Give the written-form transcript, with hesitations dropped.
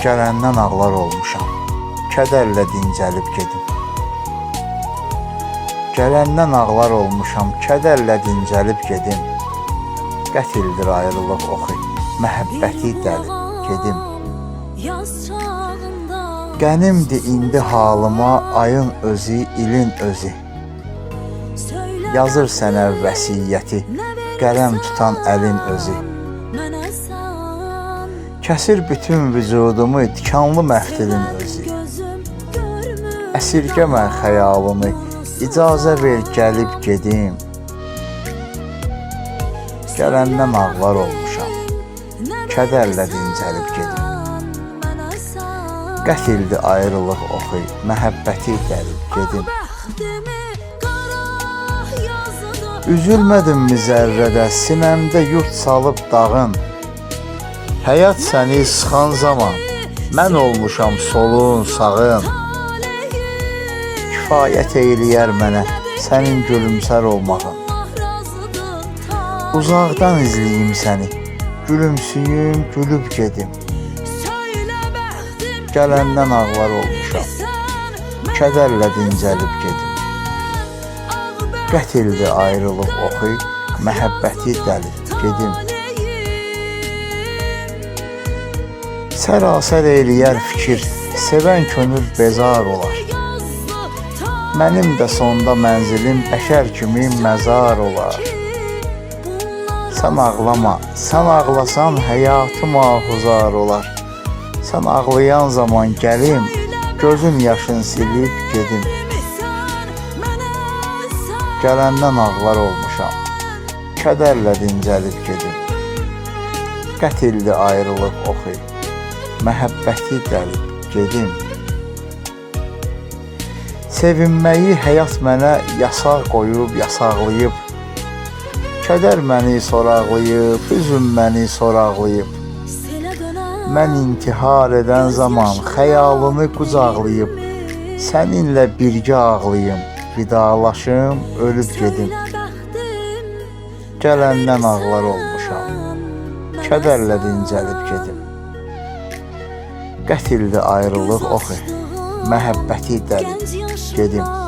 Gələndən ağlar olmuşam, kədərlə dincəlib gedim. Gələndən ağlar olmuşam, kədərlə dincəlib gedim. Qətildir ayrılıq oxu, məhəbbəti dəlib gedim. Qənimdir indi halıma ayın özü, ilin özü. Yazır sənə vəsiyyəti, qələm tutan əlin özü. Kəsir bütün vücudumu tikanlı məhdilin özü. Əsirgəmə xəyalımı, icazə ver gəlib gedim. Gələndən ağlar olmuşam, kədərlə dincəlib gedim. Qətildi ayrılıq oxu, məhəbbəti dəlib gedim. Üzülmədimmi zərrədə, sinəmdə yurt salıb dağın. Həyat səni sıxan zaman, mən olmuşam soluğun sağın. Kifayət eyləyər mənə sənin gülümsər olmağın. Uzaqdan izləyim səni, gülümsüyüm, gülüb gedim. Gələndən ağlar olmuşam, kədərlə dincəlib gedim. Qətildi ayrılıq oxu, məhəbbəti dəlib gedim. Sərasər eyləyər fikir, sevən könül bezar olar. Mənim də sonda mənzilim bəşər kimi məzar olar. Sən ağlama, sən ağlasan həyatım ahuzar olar. Sən ağlayan zaman gəlim, gözün yaşın silib gedim. Gələndən ağlar olmuşam, kədərlə dincəlib gedim. Qətildi ayrılıq oxu, məhəbbəti dəlib gedim. Sevinməyi həyat mənə yasaq qoyub, yasaqlayıb. Kədər məni soraqlayıb, hüzün məni soraqlayıb. Mən intihar edən zaman xəyalını qucaqlayıb. Səninlə birgə ağlayım, vidalaşım, ölüb gedim. Gələndən ağlar olmuşam, kədərlə dincəlib gedim. Qətildi ayrılıq oxu, məhəbbəti dəlib gedim.